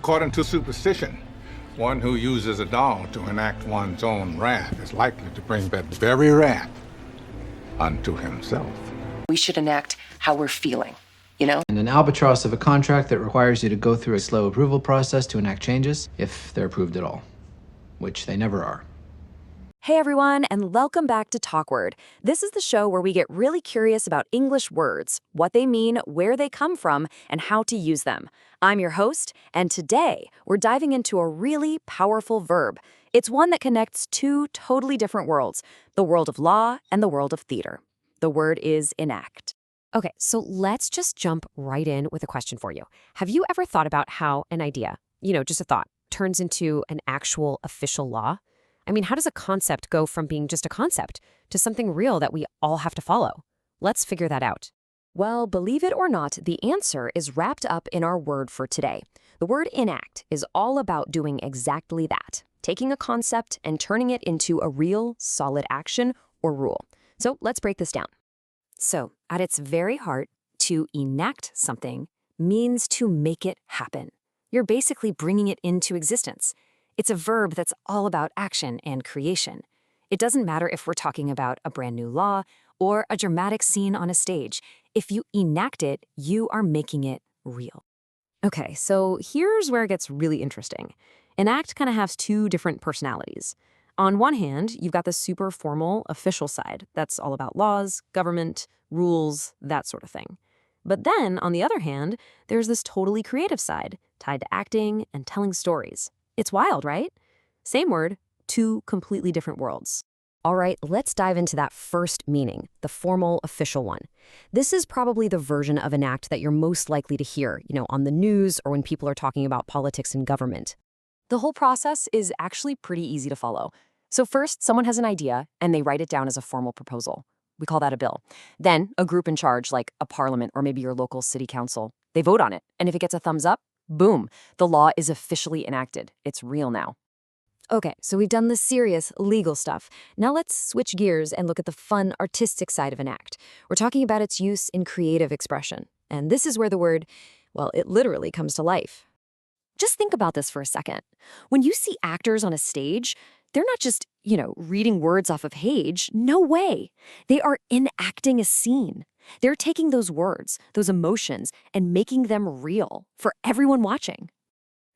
According to superstition, one who uses a doll to enact one's own wrath is likely to bring that very wrath unto himself. We should enact how we're feeling, you know? And an albatross of a contract that requires you to go through a slow approval process to enact changes, if they're approved at all, which they never are. Hey everyone, and welcome back to TalkWord. This is the show where we get really curious about English words, what they mean, where they come from, and how to use them. I'm your host, and today we're diving into a really powerful verb. It's one that connects two totally different worlds, the world of law and the world of theater. The word is enact. Okay, so let's just jump right in with a question for you. Have you ever thought about how an idea, just a thought, turns into an actual official law? I mean, how does a concept go from being just a concept to something real that we all have to follow? Let's figure that out. Well, believe it or not, the answer is wrapped up in our word for today. The word enact is all about doing exactly that, taking a concept and turning it into a real, solid action or rule. So let's break this down. So, at its very heart, to enact something means to make it happen. You're basically bringing it into existence. It's a verb that's all about action and creation. It doesn't matter if we're talking about a brand new law or a dramatic scene on a stage. If you enact it, you are making it real. Okay, so here's where it gets really interesting. Enact kind of has two different personalities. On one hand, you've got the super formal, official side. That's all about laws, government, rules, that sort of thing. But then, on the other hand, there's this totally creative side, tied to acting and telling stories. It's wild, right? Same word, two completely different worlds. All right, let's dive into that first meaning, the formal, official one. This is probably the version of enact that you're most likely to hear, on the news or when people are talking about politics and government. The whole process is actually pretty easy to follow. So first, someone has an idea, and they write it down as a formal proposal. We call that a bill. Then, a group in charge, like a parliament or maybe your local city council, they vote on it. And if it gets a thumbs up, boom, the law is officially enacted. It's real now. Okay, so we've done the serious legal stuff. Now let's switch gears and look at the fun artistic side of enact. We're talking about its use in creative expression. And this is where the word, well, it literally comes to life. Just think about this for a second. When you see actors on a stage, they're not just, reading words off a page. No way. They are enacting a scene. They're taking those words, those emotions, and making them real for everyone watching.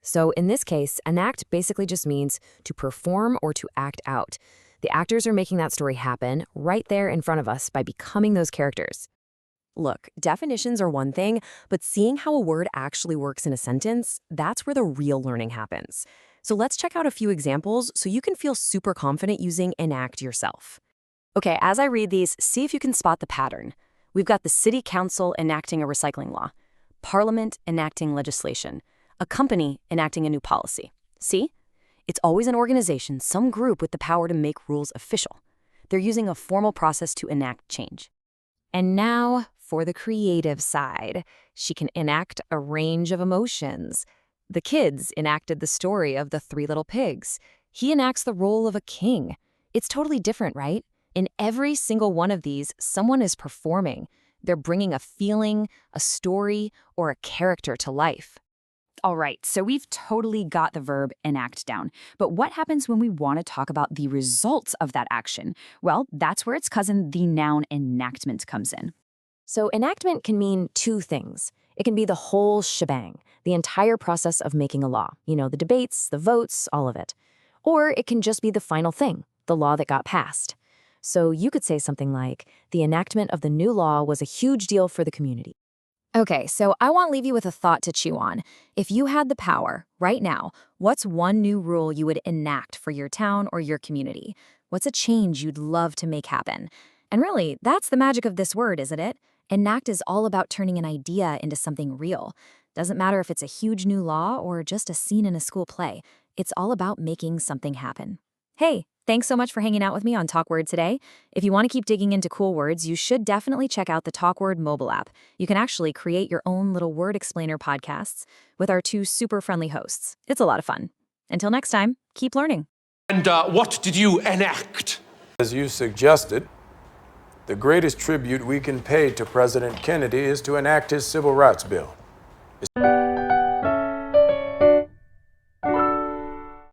So in this case, enact basically just means to perform or to act out. The actors are making that story happen right there in front of us by becoming those characters. Look, definitions are one thing, but seeing how a word actually works in a sentence, that's where the real learning happens. So let's check out a few examples so you can feel super confident using enact yourself. Okay, as I read these, see if you can spot the pattern. We've got the city council enacting a recycling law, parliament enacting legislation, a company enacting a new policy. See? It's always an organization, some group with the power to make rules official. They're using a formal process to enact change. And now for the creative side. She can enact a range of emotions. The kids enacted the story of the Three Little Pigs. He enacts the role of a king. It's totally different, right? In every single one of these, someone is performing. They're bringing a feeling, a story, or a character to life. All right, so we've totally got the verb enact down. But what happens when we want to talk about the results of that action? Well, that's where its cousin, the noun enactment, comes in. So enactment can mean two things. It can be the whole shebang, the entire process of making a law. The debates, the votes, all of it. Or it can just be the final thing, the law that got passed. So you could say something like, the enactment of the new law was a huge deal for the community. Okay, so I want to leave you with a thought to chew on. If you had the power, right now, what's one new rule you would enact for your town or your community? What's a change you'd love to make happen? And really, that's the magic of this word, isn't it? Enact is all about turning an idea into something real. Doesn't matter if it's a huge new law or just a scene in a school play. It's all about making something happen. Hey, thanks so much for hanging out with me on TalkWord today. If you want to keep digging into cool words, you should definitely check out the TalkWord mobile app. You can actually create your own little word explainer podcasts with our two super friendly hosts. It's a lot of fun. Until next time, keep learning. And what did you enact? As you suggested, the greatest tribute we can pay to President Kennedy is to enact his civil rights bill.